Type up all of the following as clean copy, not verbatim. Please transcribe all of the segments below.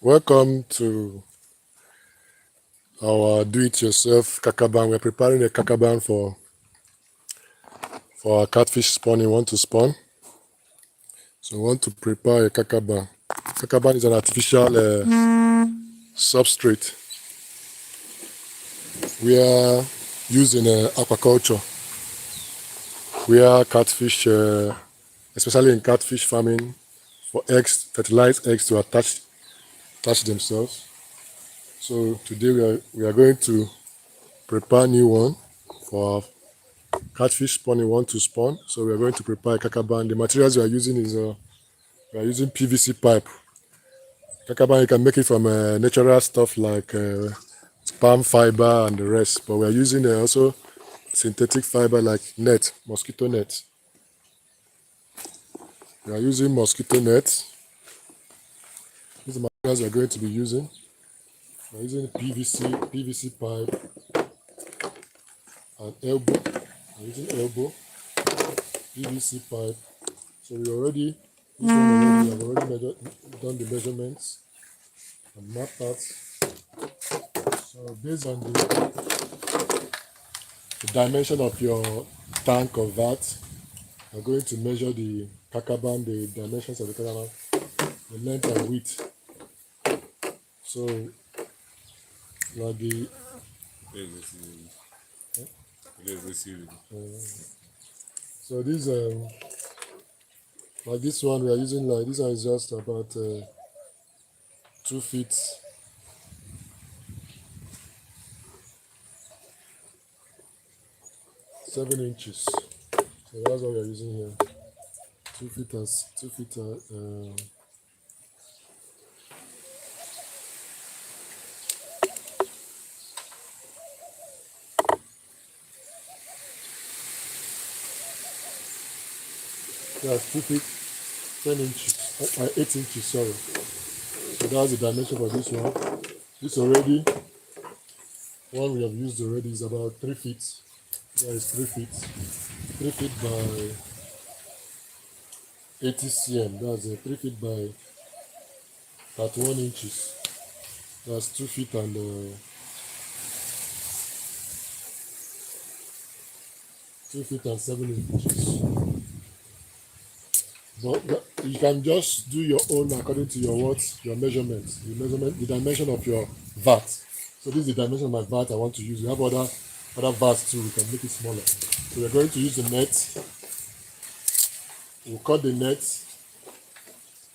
Welcome to our do-it-yourself Kakaban. We're preparing a Kakaban for our catfish spawning. We want to spawn, so we want to prepare a Kakaban. Kakaban is an artificial substrate. We are using aquaculture. We are catfish, especially in catfish farming, for eggs, fertilized eggs to attach themselves. So today we are going to prepare new one for our catfish spawning. Want to spawn, so we are going to prepare a Kakaban. The materials we are using is we are using PVC pipe. Kakaban, you can make it from natural stuff like palm fiber and the rest, but we are using also synthetic fiber like net, mosquito net. We are using mosquito net. These are the materials we are going to be using. We are using PVC pipe and elbow. We are using elbow, PVC pipe. So we already, we have already done the measurements and mapped out. So based on the dimension of your tank or vat, you're going to measure the Kakaban, the dimensions of the Kakaban, the length and width. So like the so this like this one we are using, like this one is just about 2 feet. 7 inches. So that's what we are using here. 2 feet as 2 feet. That's 2 feet 10 inches, 8 inches. Sorry. So that's the dimension for this one. This already one we have used already is about 3 feet. That is 3 feet. 3 feet by 80 cm. That's 3 feet by 31 inches. That's 2 feet and 2 feet and 7 inches. But you can just do your own according to your measurements, the dimension of your vat. So this is the dimension of my vat I want to use. We have other vats too. We can make it smaller. So we're going to use the net. We'll cut the net.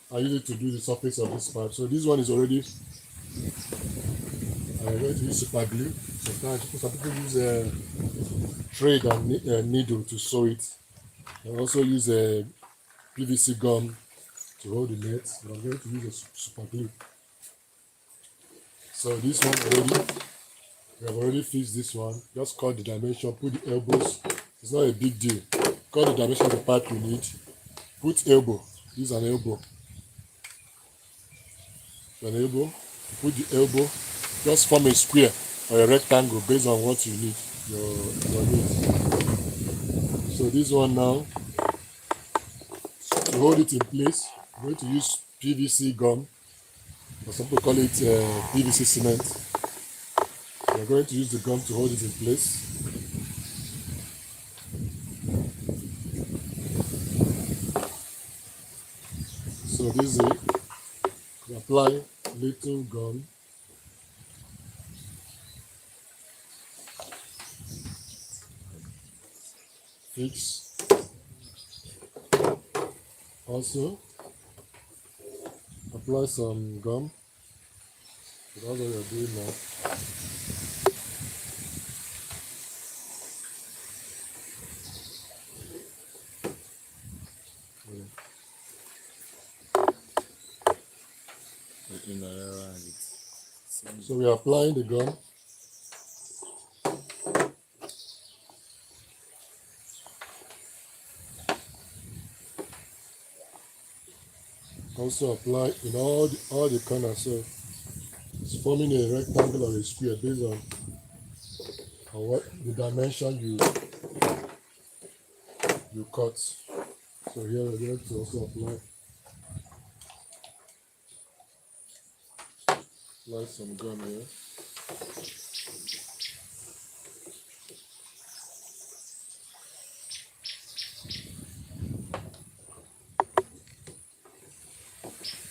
I use it to do the surface of this pipe. So this one is already. I'm going to use super glue. Sometimes some people use thread and needle to sew it. I also use a PVC gum to hold the net, but I'm going to use a super glue. So this one already, we have already fixed this one. Just cut the dimension, put the elbows. It's not a big deal. Cut the dimension of the pipe you need. Put elbow. This is an elbow. An elbow. Put the elbow. Just form a square or a rectangle based on what you need. Your needs. So this one now, to hold it in place, I'm going to use PVC gum, or some people call it PVC cement. We're going to use the gum to hold it in place. So this is it. We apply little gum. Fix. Also, apply some gum. So that's what we are doing now. So we are applying the gum. Also apply in all the corners. So it's forming a rectangle or a square based on what the dimension you cut. So here we're going to also apply apply some gum here.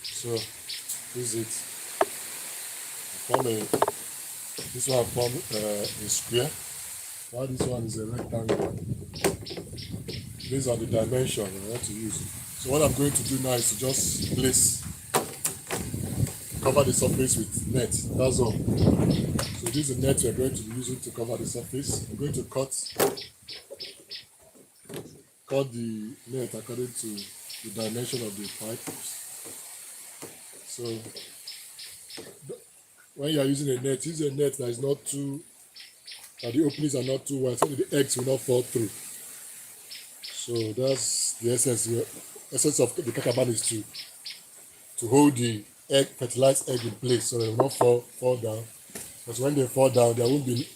So this is it. This one form a square, while this one is a rectangle. Based on the dimension I want to use. So what I'm going to do now is to just cover the surface with net. That's all. So this is the net we're going to be using to cover the surface. I'm going to cut the net according to the dimension of the pipe. So when you are using a net, use a net that is not too, that the openings are not too wide, so that the eggs will not fall through. So that's the essence. The essence of the Kakaban is to hold the fertilized egg in place so they will not fall down. Because when they fall down, there won't be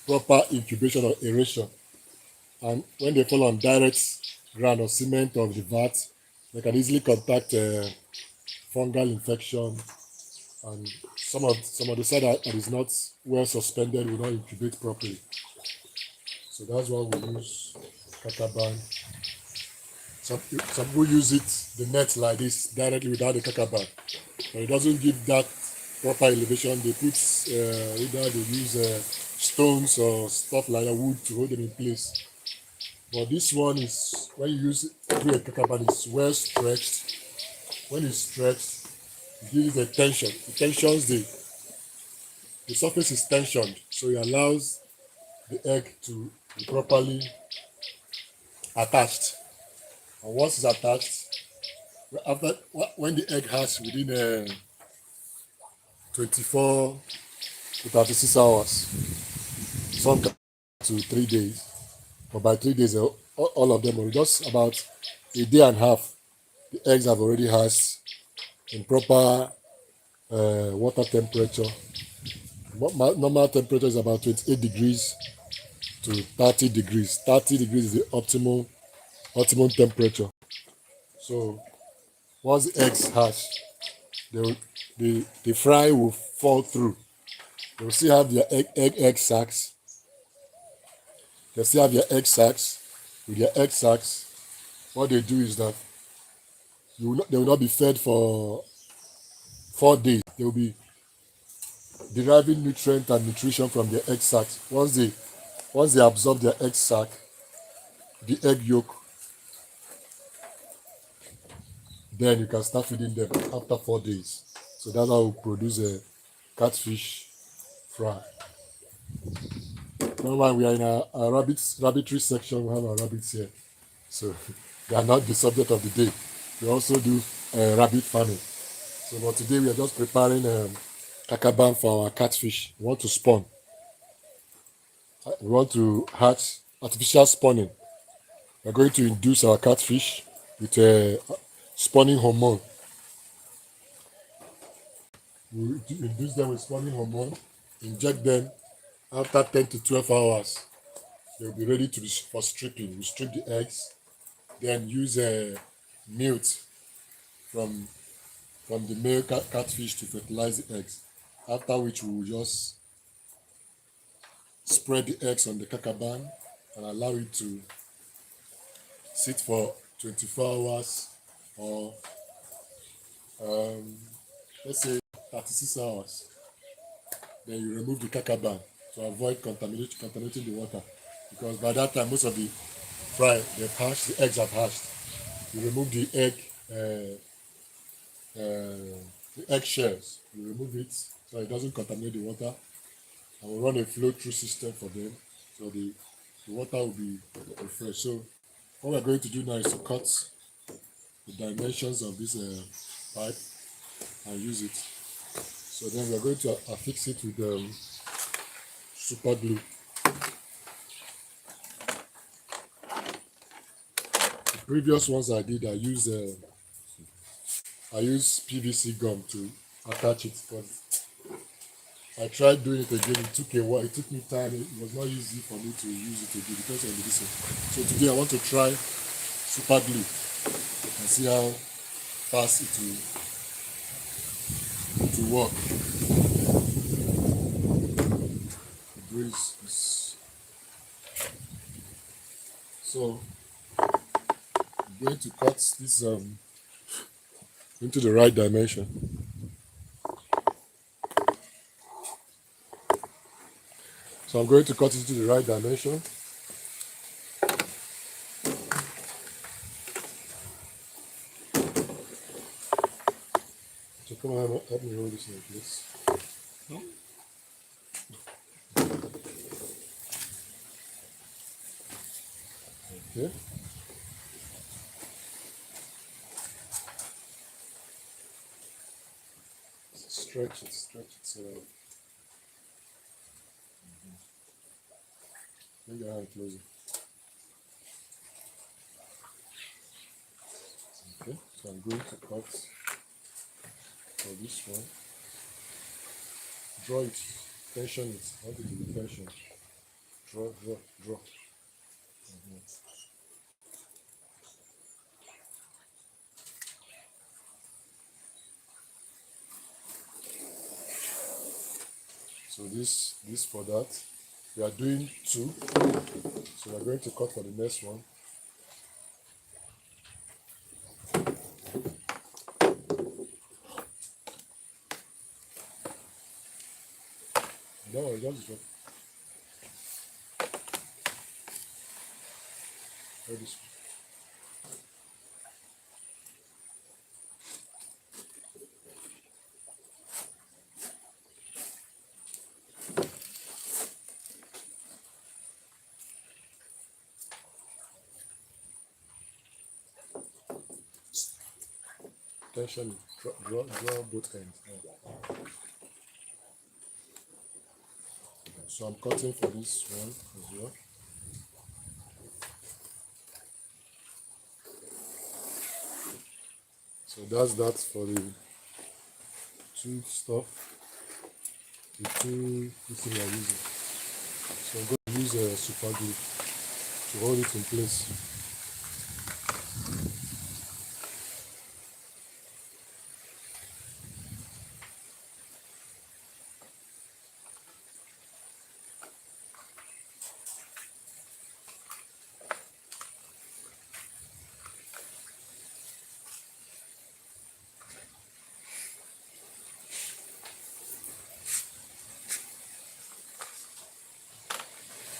proper incubation or aeration. And when they fall on direct ground or cement of the vat, they can easily contact fungal infection, and some of the side that is not well suspended will not incubate properly. So that's why we use Kakaban. Some people use the net like this directly without the Kakaban, but it doesn't give that proper elevation. They put either they use stones or stuff like that, wood, to hold them in place. But this one is, when you use it through a Kakaban, it's well stretched. When it's stretched, it gives a tension. It tensions the surface is tensioned, so it allows the egg to be properly attached. And once it's attached, when the egg hatches within 24 to 36 hours, sometimes to 3 days, but by 3 days, all of them are just about a day and a half. The eggs have already hatched in proper water temperature. Normal temperature is about 28 degrees to 30 degrees. 30 degrees is the optimum temperature. So once the eggs hatch, the fry will fall through. They will still have their egg sacs. They still have their egg sacs. With their egg sacs, what they do is that they will not be fed for 4 days. They will be deriving nutrient and nutrition from their egg sacs. Once they absorb their egg sac, the egg yolk, then you can start feeding them after 4 days. So that's how we produce a catfish fry. Normally we are in a rabbitry section. We have our rabbits here, so they are not the subject of the day. We also do rabbit farming. So but today we are just preparing Kakaban for our catfish. We want to spawn. We want to hatch artificial spawning. We're going to induce our catfish with a spawning hormone. We induce them with spawning hormone, inject them. After 10 to 12 hours, they'll be ready for stripping. We strip the eggs, then use milk from the male catfish to fertilize the eggs. After which we will just spread the eggs on the Kakaban and allow it to sit for 24 hours or let's say 36 hours. Then you remove the Kakaban to avoid contaminating the water, because by that time most of the fry they've hatched, the eggs have hatched. You remove the egg shells. You remove it so it doesn't contaminate the water, and we'll run a flow through system for them so the water will be refreshed. So what we're going to do now is to cut the dimensions of this pipe and use it. So then we're going to affix it with super glue. The previous ones I did, I used PVC gum to attach it, but I tried doing it again. It took a while. It took me time. It was not easy for me to use it again because of this. So today I want to try super glue and see how fast it will work. breeze is. So I'm going to cut this into the right dimension. So I'm going to cut it into the right dimension. So come on, help me hold this in place. Okay. Stretch it so that. Bring your hand closer. Okay, so I'm going to cut for this one. Draw it, tension it. I want it to be tension. Draw. So this for that. We are doing 2. So we're going to cut for the next one. No, just drop. This. Tension, draw both ends. Yeah. So I'm cutting for this one as well. So that's that for the 2 stuff, the 2 things we are using. So I'm going to use a super glue to hold it in place.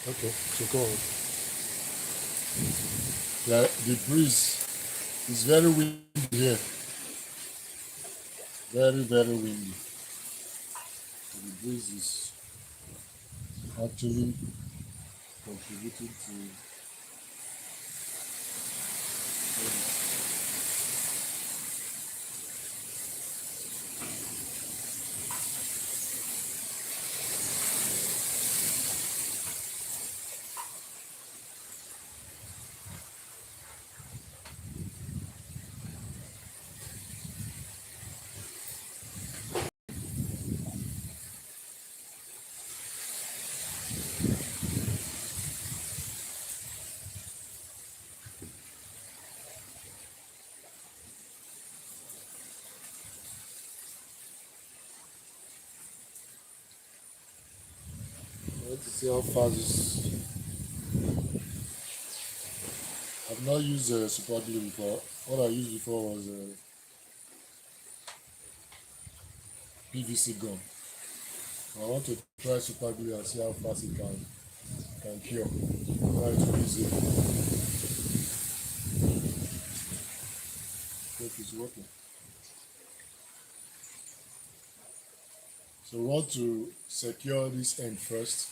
Okay, so go on. Yeah, the breeze is very windy here. Very, very windy. So the breeze is actually contributing to. Let's see how fast this. I've not used a super glue before. What I used before was a PVC gum. I want to try super glue and see how fast it can cure. Try to use it. Hope it's working. So we want to secure this end first.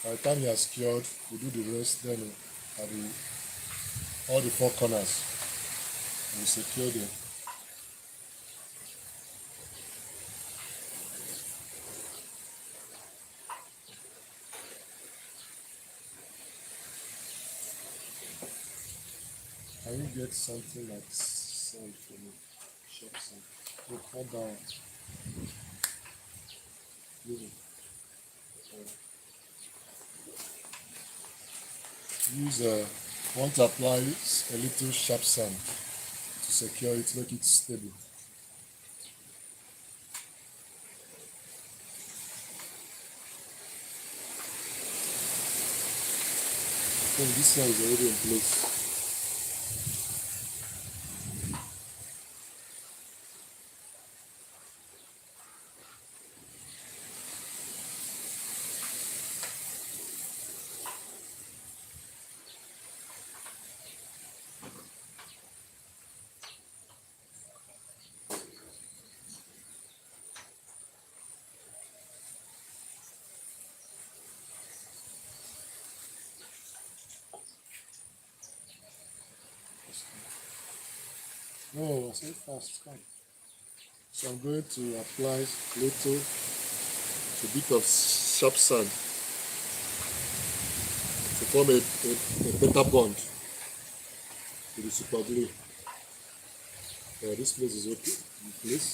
By the time it has cured, we do the rest. Then at all the 4 corners, we secure them. Can you get something like sand for me? Sharp sand. Look, hold down. Use want to apply a little sharp sand to secure it, make it stable. think this one is already in place. No, I said fast, come. So I'm going to apply a bit of sharp sand to form a better bond with the super glue. This place is okay in place.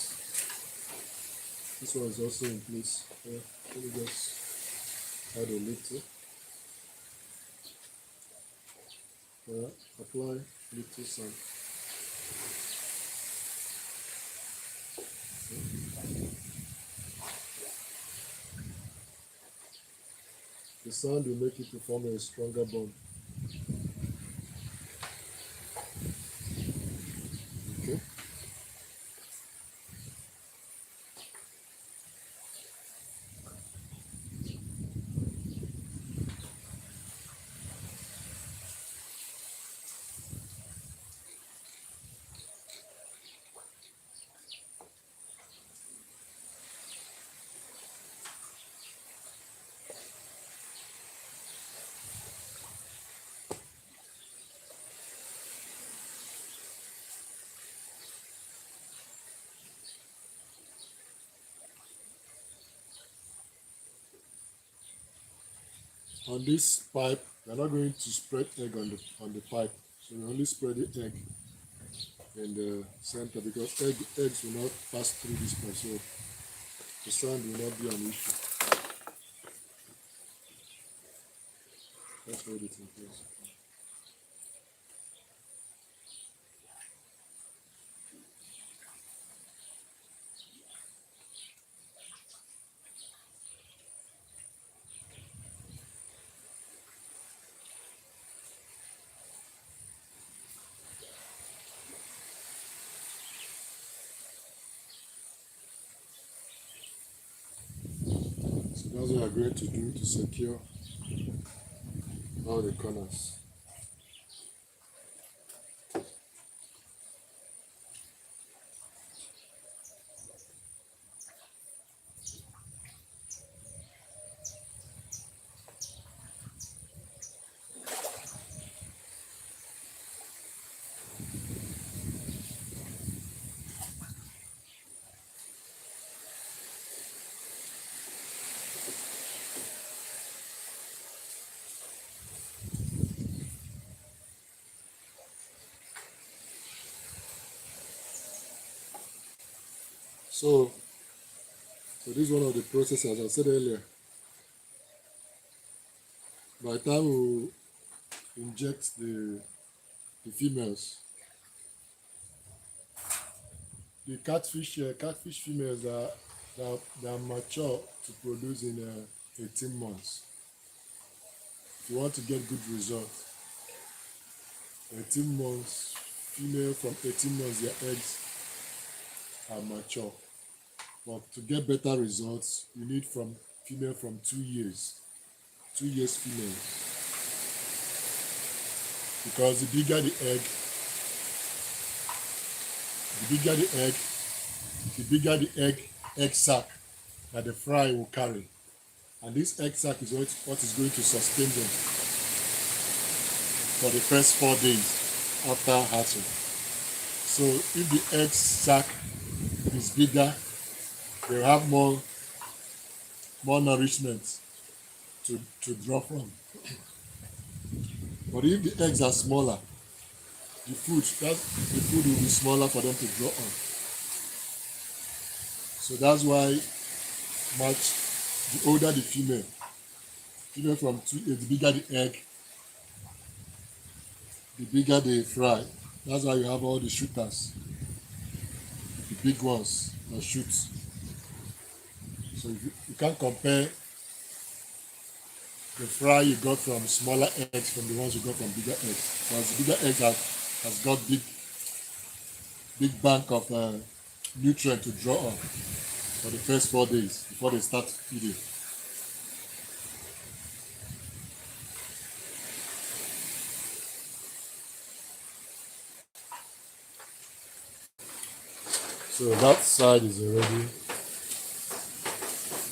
This one is also in place. Let me just add a little. Apply little sand. The sand will make it to form a stronger bond. Okay. On this pipe, we're not going to spread egg on the pipe. So we only spread the egg in the center because eggs will not pass through this pipe. So the sand will not be an issue. Let's hold it in place. So that's what we're going to do to secure all the corners. So this is one of the processes, as I said earlier. By the time we inject the females, the catfish females they are mature to produce in 18 months. If you want to get good results, 18 months, female from 18 months, their eggs are mature. But to get better results, you need from female from 2 years. 2 years female. Because the bigger the egg sac that the fry will carry. And this egg sac is what is going to sustain them for the first 4 days after hatching. So if the egg sac is bigger, they will have more nourishment to draw from. But if the eggs are smaller, the food will be smaller for them to draw on. So that's why the older the female from 2 years, the bigger the egg, the bigger the fry. That's why you have all the shooters, the big ones that shoot. So you can't compare the fry you got from smaller eggs from the ones you got from bigger eggs. Because the bigger eggs has got big bank of nutrient to draw on for the first 4 days before they start feeding. So that side is already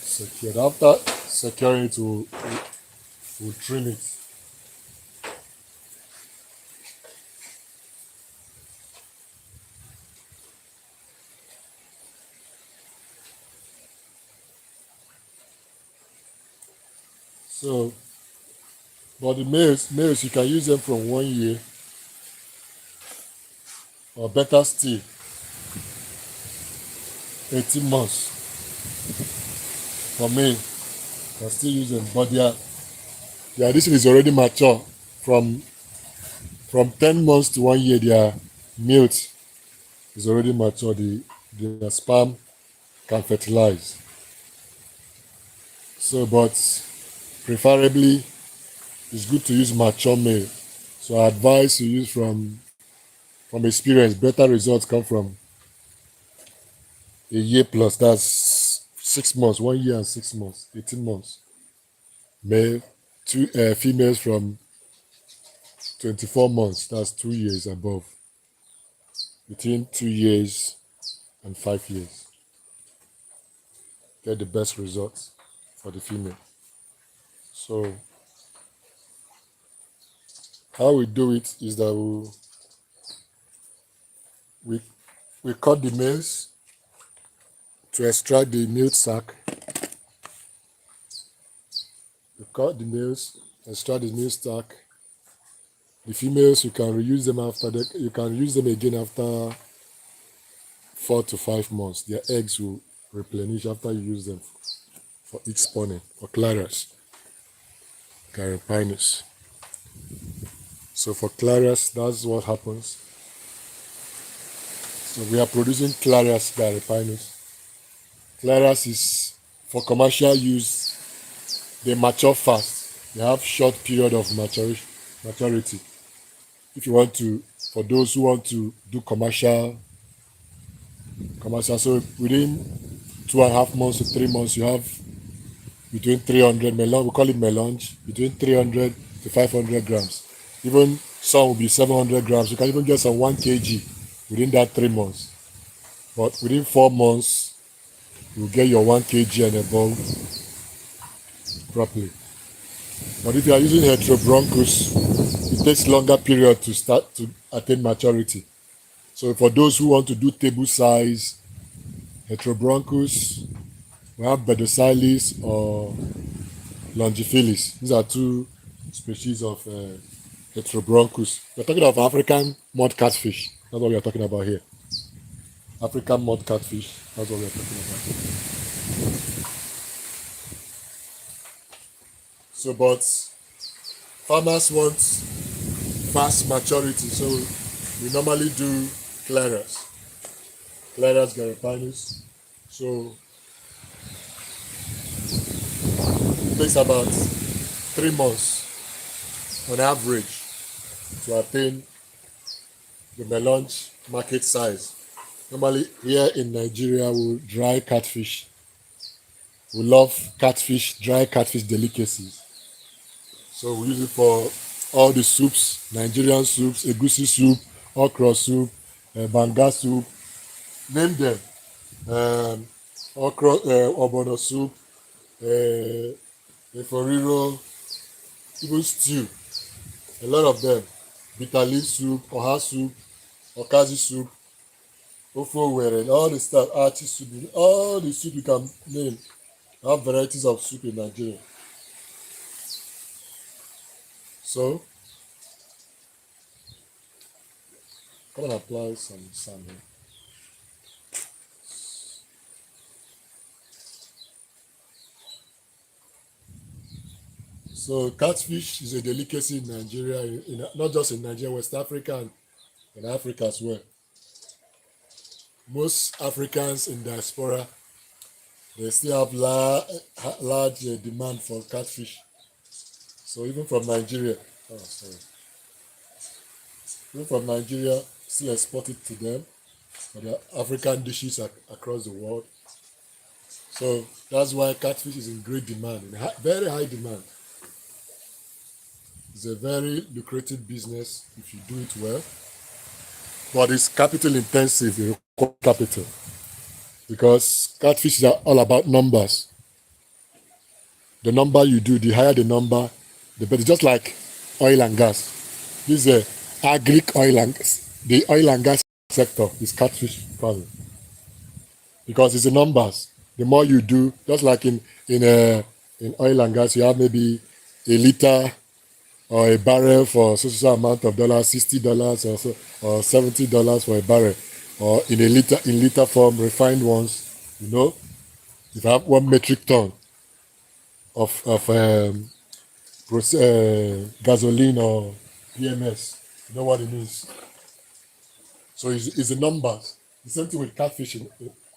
secured. After securing it, we'll trim it. So, but the males you can use them from 1 year, or better still, 18 months. For me, I can still use them, but their this is already mature. From 10 months to 1 year, their milk is already mature. Their sperm can fertilize. So, but preferably, it's good to use mature male. So I advise you use from experience. Better results come from a year plus. That's 6 months, 1 year and 6 months, 18 months. Male, two females from 24 months. That's 2 years above. Between 2 years and 5 years, get the best results for the female. So how we do it is that we cut the males to extract the milk sac. We cut the males, extract the milk sac. The females you can reuse them you can use them again after 4 to 5 months. Their eggs will replenish after you use them for egg spawning for Clarias, Carapinus. So for Clarias, that's what happens. So we are producing Clarias Carapinus. Clarias is for commercial use. They mature fast. They have short period of maturity. If you want to, for those who want to do commercial, so within 2.5 months to 3 months, you have between 300 melange, we call it melange, between 300 to 500 grams. Even some will be 700 grams. You can even get some 1 kg within that 3 months. But within 4 months, you'll get your 1 kg and above properly. But if you are using Heterobranchus, it takes longer period to start to attain maturity. So for those who want to do table size, Heterobranchus, we have Bedosilis or Longiphilis. These are two species of Heterobranchus. We're talking about African mud catfish. That's what we are talking about here. African mud catfish. That's what we are talking about here. So, but farmers want fast maturity, so we normally do Clarias Garipinus. So it takes about 3 months on average to attain the melange market size. Normally here in Nigeria, we dry catfish. We love catfish, dry catfish delicacies. So we use it for all the soups, Nigerian soups, egusi soup, okra soup, banga soup, name them. Okra, obono soup, eforiro, even stew, a lot of them. Bitter leaf soup, oha soup, okazi soup, ofo were, all the stuff, archi soup, all the soup you can name. We have varieties of soup in Nigeria. So, come and apply some sand here. So, catfish is a delicacy in Nigeria, not just in Nigeria, West Africa, and in Africa as well. Most Africans in diaspora, they still have large demand for catfish. So even from Nigeria, oh sorry, even from Nigeria, still export it to them for the African dishes across the world. So that's why catfish is in great demand, in very high demand. It's a very lucrative business if you do it well, but it's capital intensive. You require capital because catfish are all about numbers. The number you do, the higher the number, the better. Just like oil and gas. This is a agric oil and gas. The oil and gas sector is catfish farming because it's the numbers. The more you do, just like in oil and gas, you have maybe a liter or a barrel for so amount of dollars, $60 or so, or $70 for a barrel, or in liter form, refined ones. If I have 1 metric ton of gasoline or PMS, you know what it means. So it's the numbers. The same thing with catfishing,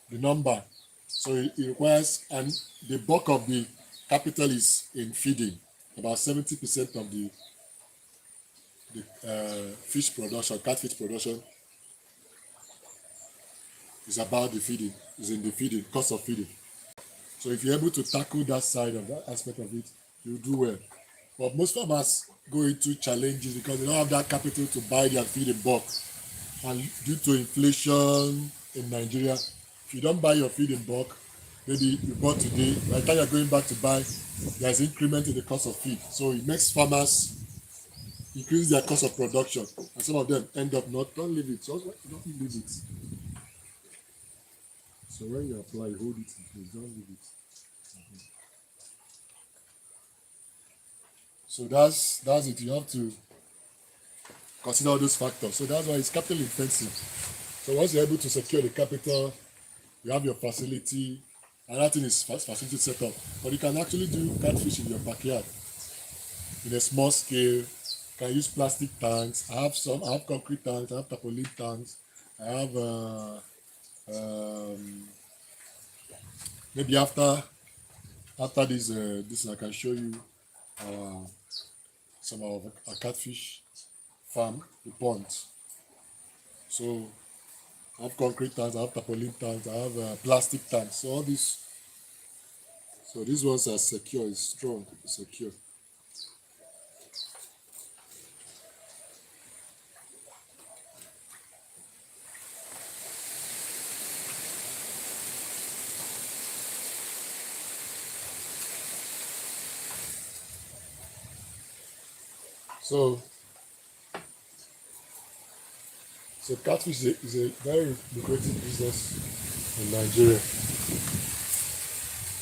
the number. So it requires, and the bulk of the capital is in feeding. About 70% of the fish production, catfish production, is about the feeding, is in the feeding, cost of feeding. So if you're able to tackle that side of that aspect of it, you do well. But most farmers go into challenges because they don't have that capital to buy their feed in bulk. And due to inflation in Nigeria, if you don't buy your feed in bulk, maybe you bought today, by the time you're going back to buy, there's increment in the cost of feed. So it makes farmers increase their cost of production. And some of them end up don't leave it. Don't leave it. So when you apply, hold it in place, don't leave it. So that's it. You have to consider all those factors. So that's why it's capital intensive. So once you're able to secure the capital, you have your facility, and that thing is facility set up. But you can actually do catfish in your backyard in a small scale. You can use plastic tanks. I have concrete tanks, I have tarpaulin tanks, I have maybe after this I can show you some of our catfish farm, the ponds. So I have concrete tanks, I have tarpaulin tanks, I have plastic tanks. So all these, so these ones are secure, it's strong, it's secure. So catfish is a very lucrative business in Nigeria.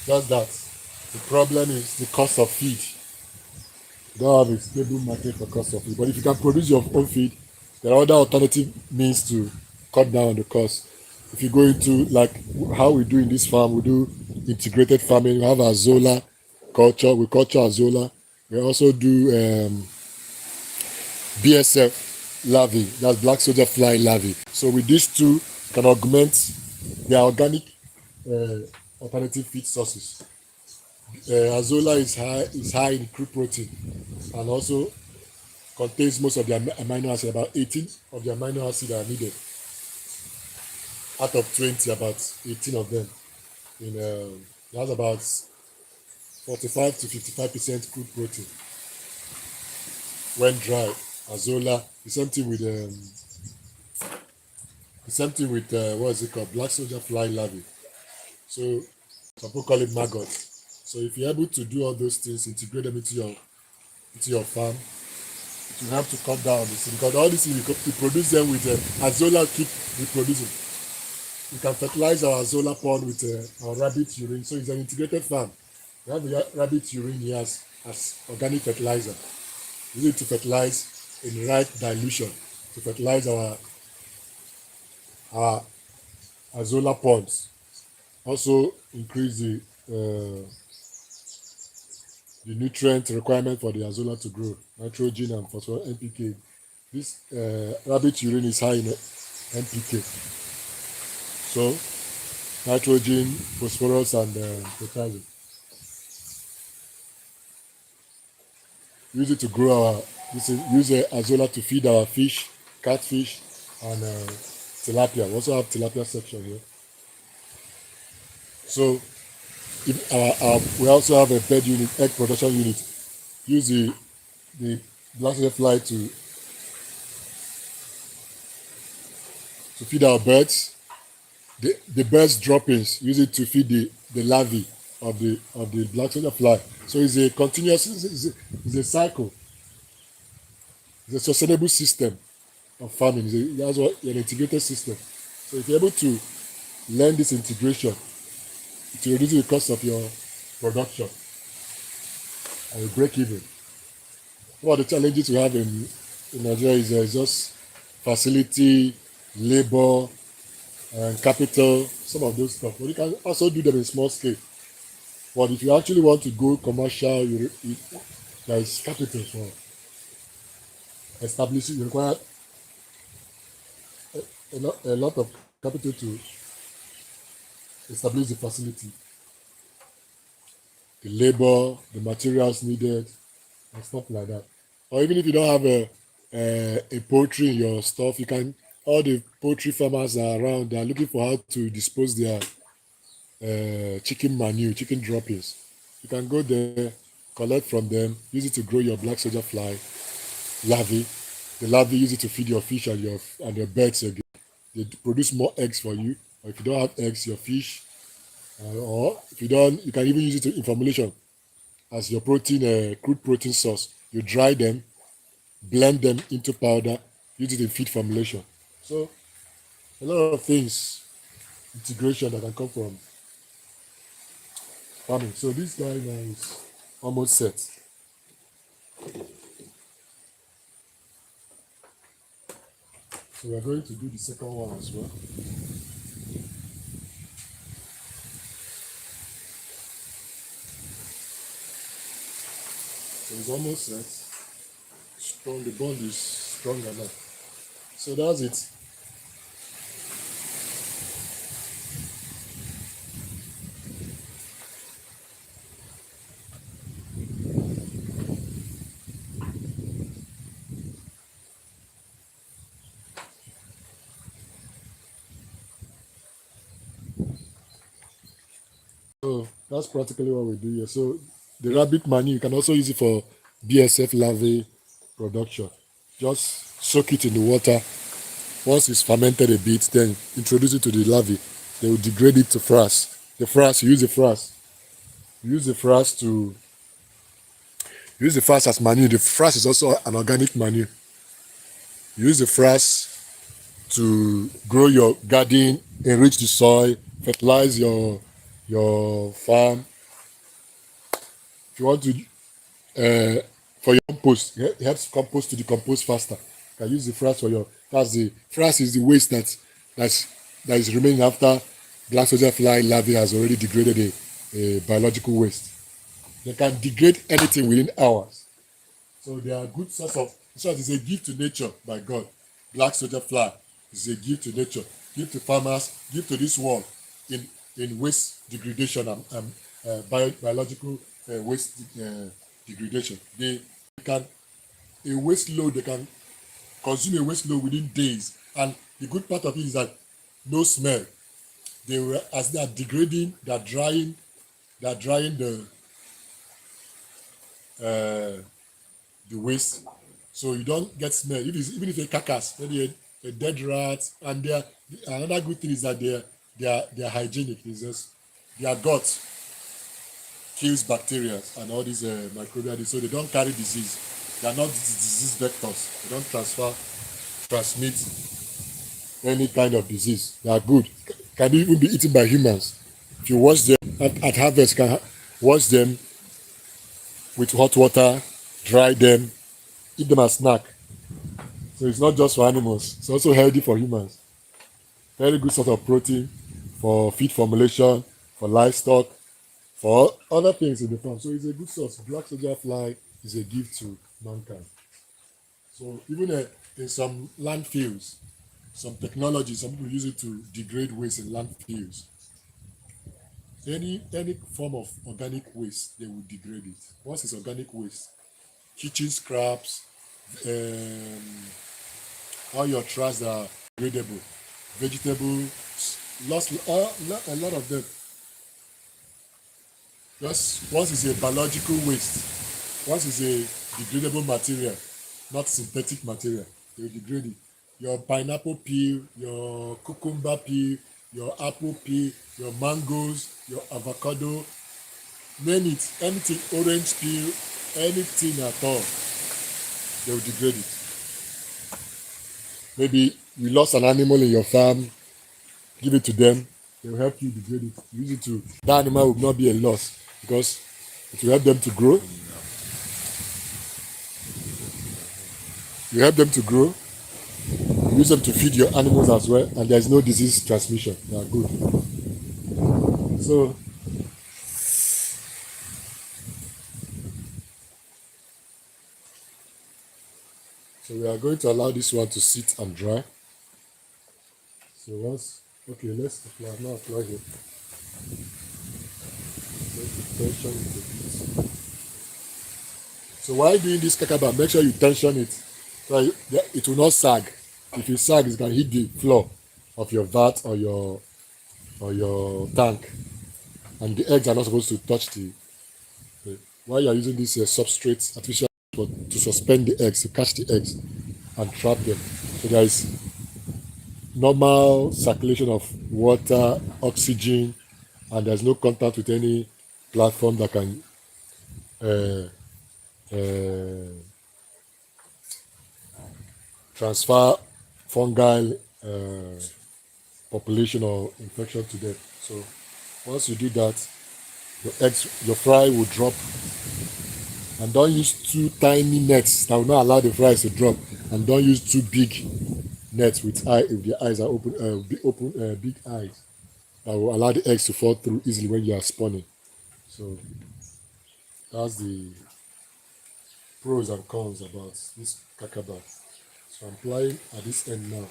Just that the problem is the cost of feed. You don't have a stable market for cost of feed. But if you can produce your own feed, there are other alternative means to cut down on the cost. If you go into like how we do in this farm, we do integrated farming. We have Azola culture, we culture Azola. We also do BSF larvae, that's black soldier fly larvae. So with these two, you can augment their organic alternative feed sources. Azola is high in crude protein and also contains most of the amino acids. About 18 of the amino acids are needed out of 20, about 18 of them. That's about 45 to 55% crude protein when dry. Azola, the same thing with what is it called, black soldier fly larvae. So some people call it maggot. So if you're able to do all those things, integrate them into your farm, it will help to cut down on this, because all these things you produce them with Azola, keep reproducing. You can fertilize our Azola pond with our rabbit urine. So it's an integrated farm. We have the rabbit urine here as organic fertilizer. We need to fertilize in the right dilution to fertilize our Azola ponds. Also increase the nutrient requirement for the Azola to grow, nitrogen and phosphorus, NPK. This rabbit urine is high in NPK. So nitrogen, phosphorus, and potassium. use it to grow our, use azolla to feed our fish, catfish, and tilapia. We also have tilapia section here. So if we also have a bed unit, egg production unit. Use the black soldier fly to feed our birds. The birds droppings, use it to feed the larvae of the black soldier fly. So it's a continuous, it's a cycle. It's a sustainable system of farming. That's what an integrated system. So if you're able to learn this integration, it will reduce the cost of your production and you break even. One of the challenges we have in Nigeria is just facility, labor, and capital, some of those stuff. But you can also do them in small scale. But if you actually want to go commercial, there is capital for establishing. You require a lot of capital to establish the facility, the labor, the materials needed, and stuff like that. Or even if you don't have a poultry in your stuff, you can. All the poultry farmers are around. They are looking for how to dispose their chicken manure, chicken droppings. You can go there, collect from them, use it to grow your black soldier fly larvae. The larvae, use it to feed your fish and your birds again. They produce more eggs for you. Or if you don't have eggs, your fish, or if you don't, you can even use it in formulation as your protein, crude protein source. You dry them, blend them into powder, use it in feed formulation. So a lot of things, integration that can come from farming. So this guy now is almost set. So we are going to do the second one as well. So it's almost set. Strong, the bond is strong enough. So that's it. So that's practically what we do here. So the rabbit manure, you can also use it for BSF larvae production. Just soak it in the water. Once it's fermented a bit, then introduce it to the larvae. They will degrade it to frass. The frass, you use the frass. You use the frass to use the frass as manure. The frass is also an organic manure. You use the frass to grow your garden, enrich the soil, fertilize your farm. If you want to for your compost, it helps compost to decompose faster. You can use the frass for your. The frass is the waste that is remaining after black soldier fly larvae has already degraded a biological waste. They can degrade anything within hours. So they are a good source of. So it's a gift to nature by God. Black soldier fly is a gift to nature, gift to farmers, gift to this world in waste degradation and biological waste degradation. They can a waste load. They can consume a waste load within days, and the good part of it is that no smell. They were as they are degrading, they are drying the waste, so you don't get smell. Even if a carcass, maybe a dead rat, and another good thing is that they are hygienic. It's just their gut kills bacteria and all these microbial, so they don't carry disease. They are not disease vectors. They don't transmit any kind of disease. They are good. Can even be eaten by humans. If you wash them at harvest, can wash them with hot water, dry them, eat them as snack. So it's not just for animals, it's also healthy for humans. Very good sort of protein for feed formulation, for livestock, for other things in the farm. So it's a good source. Black soldier fly is a gift to mankind. So even in some landfills, some technology, some people use it to degrade waste in landfills. Any form of organic waste, they will degrade it. Once it's organic waste, kitchen scraps, all your trash that are degradable, vegetables, a lot of them. Just once is a biological waste, once is a degradable material, not synthetic material, they will degrade it. Your pineapple peel, your cucumber peel, your apple peel, your mangoes, your avocado, name it, anything, orange peel, anything at all, they will degrade it. Maybe you lost an animal in your farm, give it to them, they will help you degrade it. Use it to, that animal will not be a loss because it will help them to grow. You help them to grow, use them to feed your animals as well, and there's no disease transmission. They are good. So we are going to allow this one to sit and dry. So once, okay, let's apply, now apply here. Let's tension it a bit. So while doing this Kakaban, make sure you tension it so it will not sag. If it sag, it's going to hit the floor of your vat or your tank, and the eggs are not supposed to touch while you are using this substrate artificial to suspend the eggs, to catch the eggs and trap them. So there is normal circulation of water, oxygen, and there's no contact with any platform that can transfer fungal population or infection to them. So once you do that, your fry will drop. And don't use too tiny nets that will not allow the fries to drop. And don't use too big nets with if the eyes are open, big eyes that will allow the eggs to fall through easily when you are spawning. So that's the pros and cons about this Kakaban. So I'm applying at this end now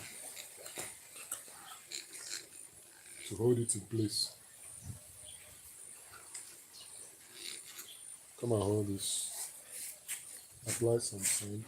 to hold it in place. Come and hold this. Apply some sand.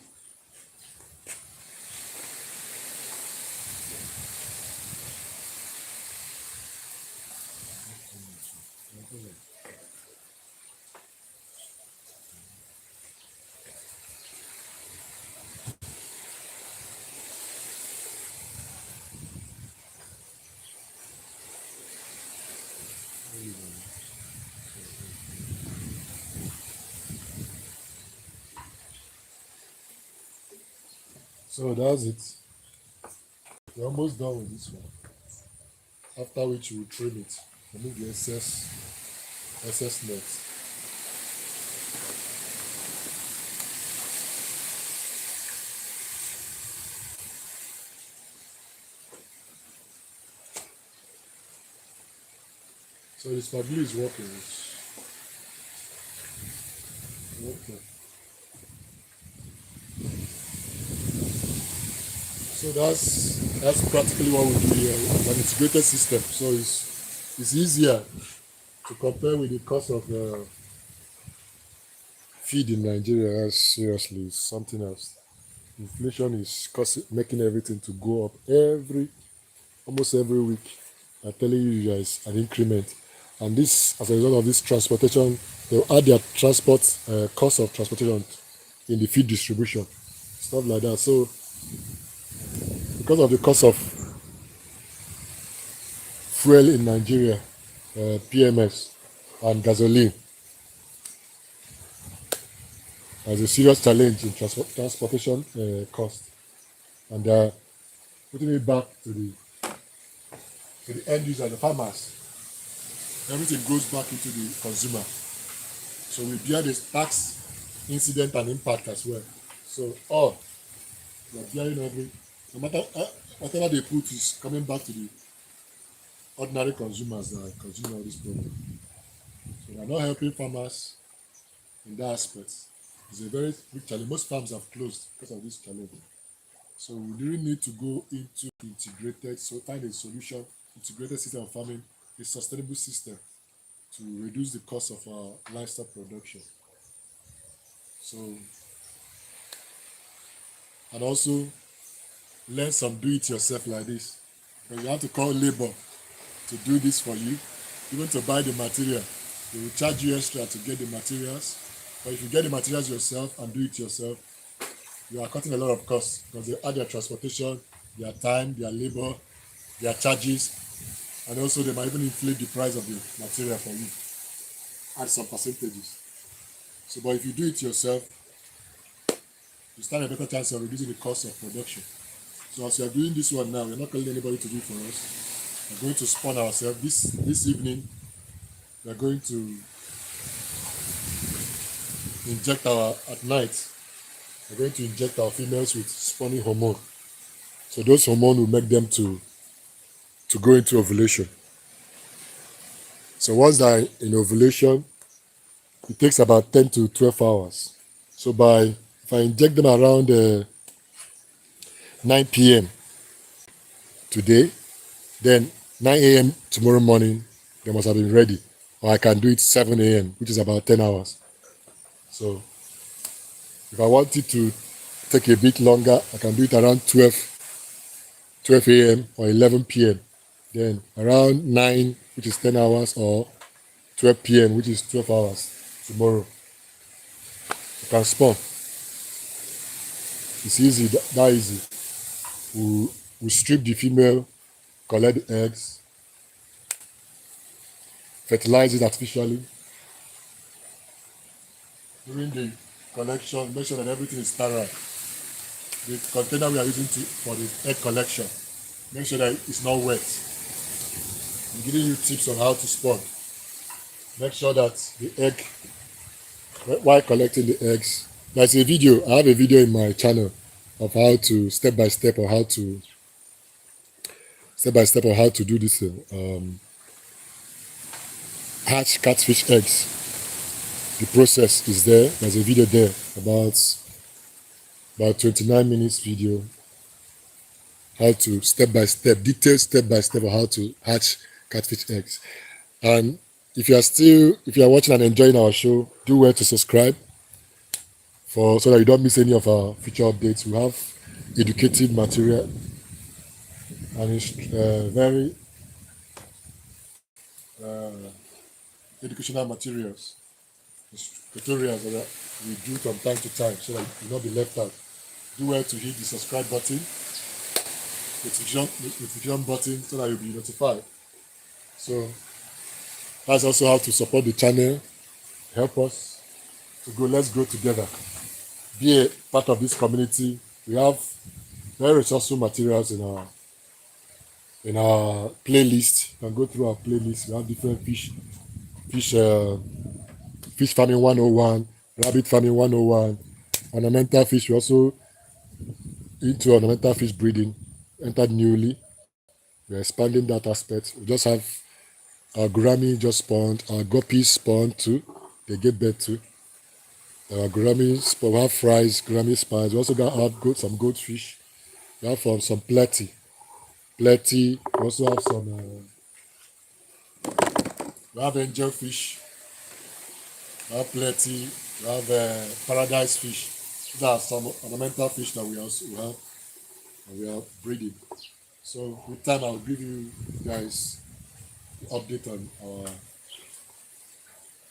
So that's it. We're almost done with this one. After which you will trim it. Remove the excess nets. So the spaghetti is working. Okay. So that's practically what we do here. It's an integrated system. So it's easier to compare with the cost of feed in Nigeria. Seriously, it's something else. Inflation is making everything to go up almost every week. I'm telling you guys an increment, and this as a result of this transportation, they'll add their transport cost of transportation in the feed distribution, stuff like that. So because of the cost of fuel in Nigeria, PMS and gasoline, there's a serious challenge in transportation cost, and they're putting it back to the end user, the farmers. Everything goes back into the consumer. So we bear the tax incident and impact as well. So we're bearing no matter whatever they put is coming back to the ordinary consumers that are consuming all this product. So we're not helping farmers in that aspect. It's a very big challenge. Most farms have closed because of this challenge. So we really need to go into find a solution, integrated system of farming, a sustainable system to reduce the cost of our livestock production. So and also learn some do-it-yourself like this. But you have to call labor to do this for you, even to buy the material. They will charge you extra to get the materials. But if you get the materials yourself and do it yourself, you are cutting a lot of costs because they add their transportation, their time, their labor, their charges, and also they might even inflate the price of the material for you, add some percentages. So, but if you do it yourself, you stand a better chance of reducing the cost of production. So as we are doing this one now, we're not calling anybody to do it for us. We're going to spawn ourselves. This evening, we're going to inject at night, we're going to inject our females with spawning hormone. So those hormones will make them to go into ovulation. So once they're in ovulation, it takes about 10 to 12 hours. So if I inject them around 9 p.m. today, then 9 a.m. tomorrow morning, they must have been ready. Or I can do it 7 a.m., which is about 10 hours. So if I want it to take a bit longer, I can do it around 12 a.m. or 11 p.m. Then around 9, which is 10 hours, or 12 p.m., which is 12 hours tomorrow, I can spawn. It's easy, that easy. We strip the female, collect the eggs, fertilize it artificially. During the collection, make sure that everything is sterile. The container we are using for the egg collection, make sure that it's not wet. I'm giving you tips on how to spawn. Make sure that the egg, while collecting the eggs, there's a video, I have a video in my channel of how to step by step on how to do this hatch catfish eggs. The process is there. There's a video there about 29 minutes video, how to detailed step by step of how to hatch catfish eggs. And if you are watching and enjoying our show, do well to subscribe so that you don't miss any of our future updates. We have educative material and it's very educational materials, tutorials that we do from time to time so that you will not be left out. Do well to hit the subscribe button, notification button, so that you'll be notified. So that's also how to support the channel, help us to go. Let's grow together. Be a part of this community. We have very resourceful materials in our playlist. You can go through our playlist. We have different fish farming 101, rabbit farming 101, ornamental fish. We also into ornamental fish breeding, entered newly. We're expanding that aspect. We just have our gourami just spawned, our guppies spawned too. They get birth too. Our gourami spawn, we have fries, gourami spines. We also have some goldfish. We have some platy. We also have some. We have angelfish. We have platy. We have paradise fish. These are some ornamental fish that we have, and we are breeding. So with time, I'll give you guys the update on our.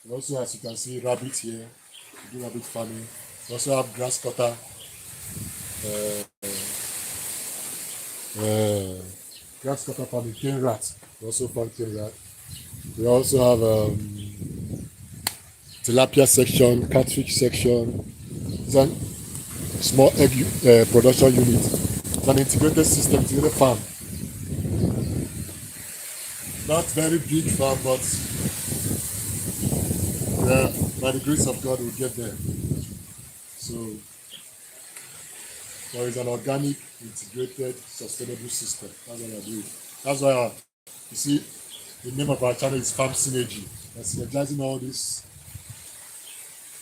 We also, as you can see, rabbit here. We do rabbit farming. We also have grass cutter. Grass cutter farming, cane rat. We also farm cane rat. We also have tilapia section, catfish section. It's a small egg production unit. It's an integrated system, integrated farm. Not very big farm, but by the grace of God, we'll get there. So there is an organic, integrated, sustainable system. That's what we are doing. That's why you see the name of our channel is Farm Synergy. We're synergizing all these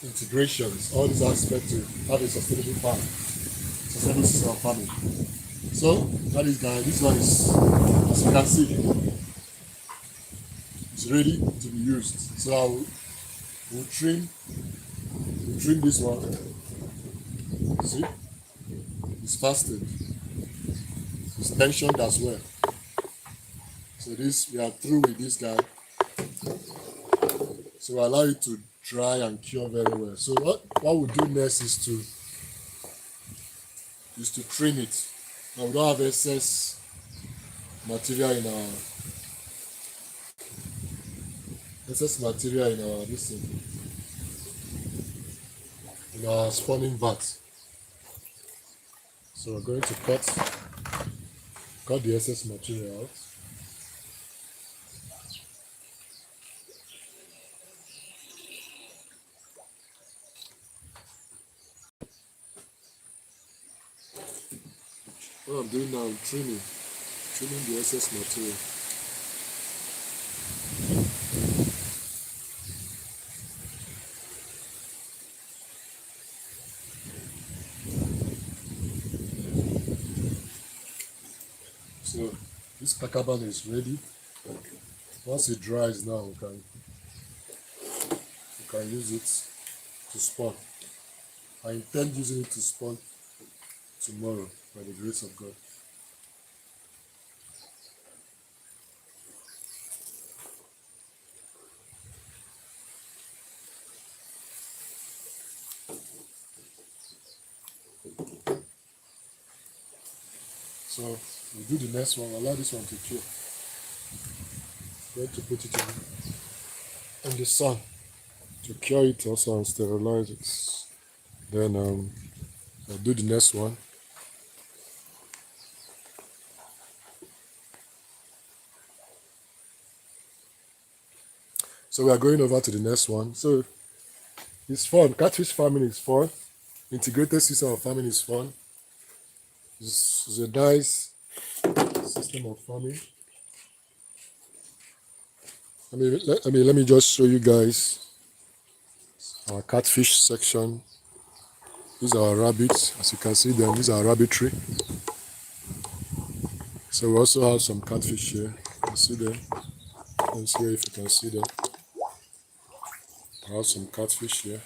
integrations, all these aspects to have a sustainable farm, sustainable system of farming. So that is this one is, as you can see, it's ready to be used. So we'll trim this one. See, the It's fasted. It's tensioned as well. So this, we are through with this guy. So we allow it to dry and cure very well. So what we do next is to trim it. Now we don't have excess material in our this thing, in our spawning vat. So we're going to cut the excess material out. What I'm doing now, I'm trimming the excess material. So this Kakaban is ready. Once it dries now, we can use it to spawn. I intend using it to spawn tomorrow by the grace of God. So we'll do the next one. Allow this one to cure. Going to put it in the sun to cure it also and sterilize it. Then I'll do the next one. So we are going over to the next one. So it's fun. Catfish farming is fun. Integrated system of farming is fun. It's a nice system of farming. Let me just show you guys our catfish section. These are our rabbits. As you can see them, these are rabbitry. So we also have some catfish here. You can see them. Let's see if you can see them. I have some catfish here.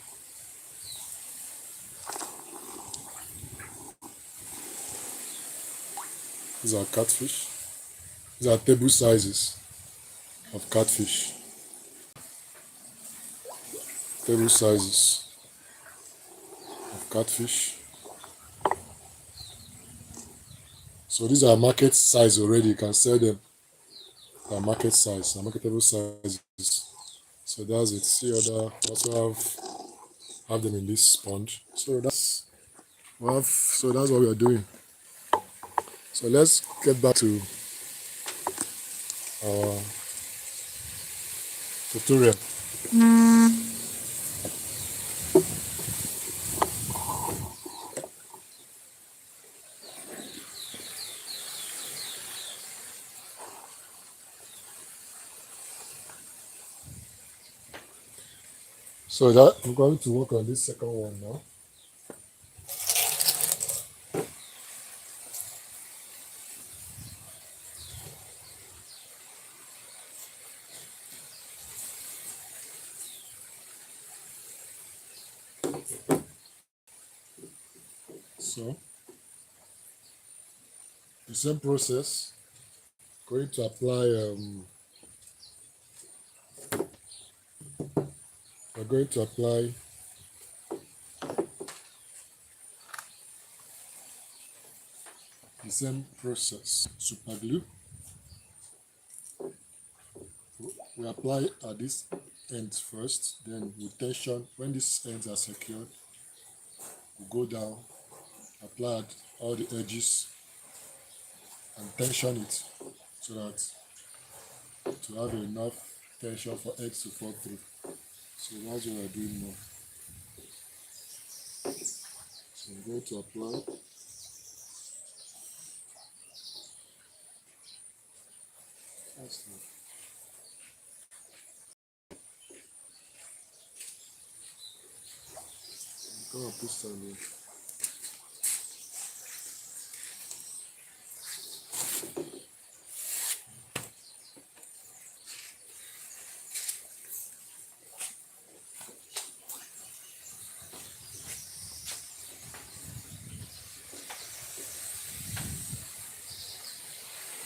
These are catfish. These are table sizes of catfish. Table sizes of catfish. So these are market size already. You can sell them. They are market size, marketable sizes. So that's it. See other also have them in this sponge. So that's what we are doing. So let's get back to our tutorial. So that I'm going to work on this second one now. So the same process. Going to apply. We're going to apply the same process. Super glue. We apply at this end first, then we tension. When these ends are secured, we go down, apply at all the edges, and tension it so that to have enough tension for eggs to fall through. So that's what we're doing now. So I'm going to apply. I'm going to put some here.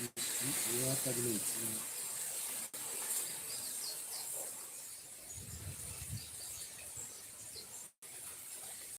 We are tagging it.